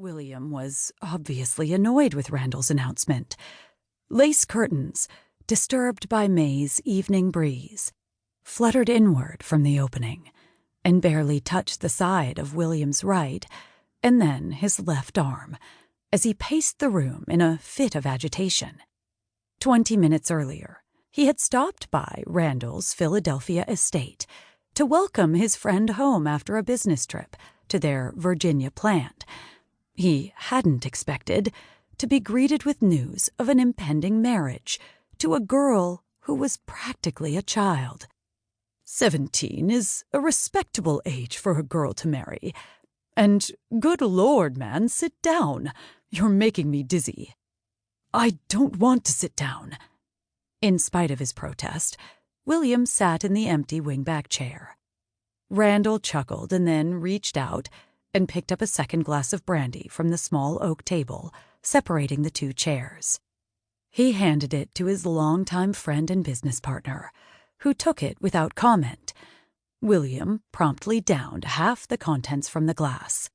William was obviously annoyed with Randall's announcement. Lace curtains, disturbed by May's evening breeze, fluttered inward from the opening and barely touched the side of William's right and then his left arm as he paced the room in a fit of agitation. 20 minutes earlier, he had stopped by Randall's Philadelphia estate to welcome his friend home after a business trip to their Virginia plant. He hadn't expected to be greeted with news of an impending marriage to a girl who was practically a child. 17 is a respectable age for a girl to marry. And, good Lord, man, sit down. You're making me dizzy. I don't want to sit down. In spite of his protest, William sat in the empty wingback chair. Randall chuckled and then reached out and picked up a second glass of brandy from the small oak table separating the two chairs. He handed it to his longtime friend and business partner, who took it without comment. William promptly downed half the contents from the glass.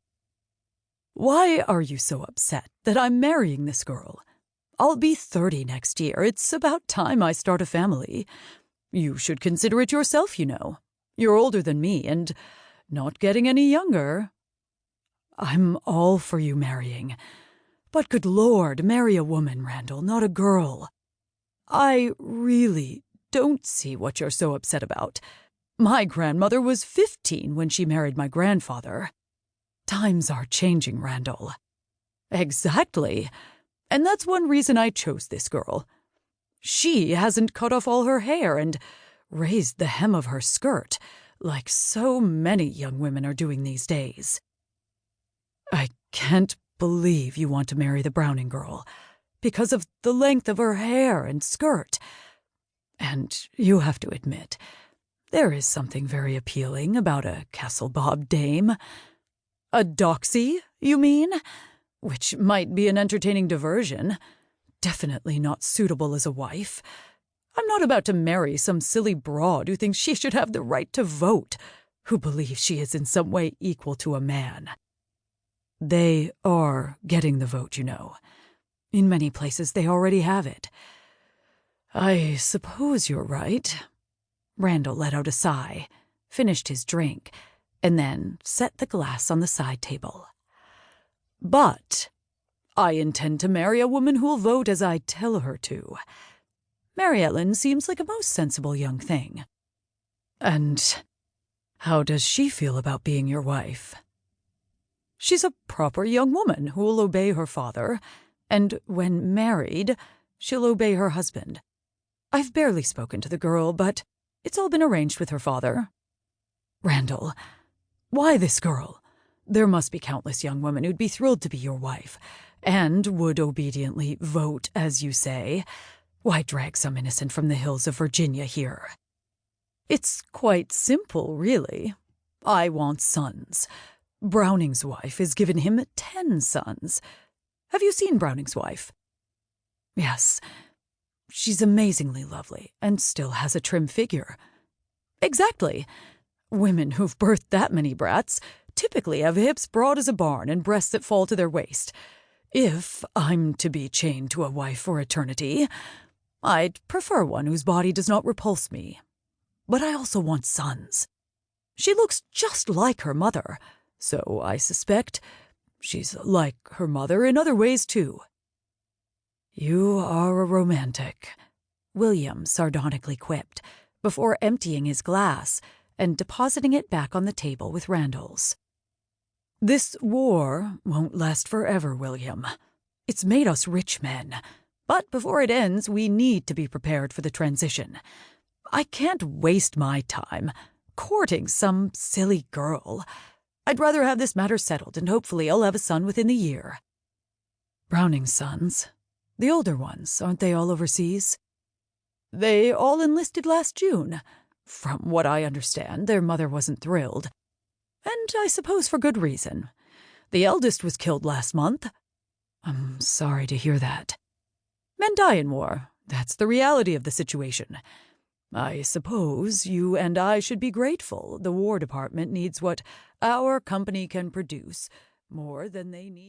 "Why are you so upset that I'm marrying this girl? I'll be 30 next year. It's about time I start a family. You should consider it yourself, you know. You're older than me and not getting any younger." "I'm all for you marrying. But good Lord, marry a woman, Randall, not a girl. I really don't see what you're so upset about. My grandmother was 15 when she married my grandfather. Times are changing, Randall." "Exactly. And that's one reason I chose this girl. She hasn't cut off all her hair and raised the hem of her skirt, like so many young women are doing these days." "I can't believe you want to marry the Browning girl because of the length of her hair and skirt. And you have to admit, there is something very appealing about a Castlebob dame. A doxy, you mean? Which might be an entertaining diversion. Definitely not suitable as a wife. I'm not about to marry some silly broad who thinks she should have the right to vote, who believes she is in some way equal to a man. They are getting the vote, you know. In many places they already have it." "I suppose you're right." Randall let out a sigh, finished his drink, and then set the glass on the side table. "But I intend to marry a woman who'll vote as I tell her to. Mary Ellen seems like a most sensible young thing." "And how does she feel about being your wife?" "She's a proper young woman who'll obey her father, and when married, she'll obey her husband. I've barely spoken to the girl, but it's all been arranged with her father." "Randall, why this girl? There must be countless young women who'd be thrilled to be your wife, and would obediently vote, as you say. Why drag some innocent from the hills of Virginia here?" "It's quite simple, really. I want sons. Browning's wife has given him 10 sons. Have you seen Browning's wife?" "Yes. She's amazingly lovely and still has a trim figure." "Exactly. Women who've birthed that many brats typically have hips broad as a barn and breasts that fall to their waist. If I'm to be chained to a wife for eternity, I'd prefer one whose body does not repulse me. But I also want sons. She looks just like her mother, so I suspect she's like her mother in other ways, too." "You are a romantic," William sardonically quipped, before emptying his glass and depositing it back on the table with Randall's. "This war won't last forever, William. It's made us rich men. But before it ends, we need to be prepared for the transition. I can't waste my time courting some silly girl. I'd rather have this matter settled, and hopefully I'll have a son within the year." "Browning's sons? The older ones, aren't they all overseas?" "They all enlisted last June. From what I understand, their mother wasn't thrilled. And I suppose for good reason. The eldest was killed last month." "I'm sorry to hear that." "Men die in war. That's the reality of the situation. I suppose you and I should be grateful the War Department needs what our company can produce more than they need."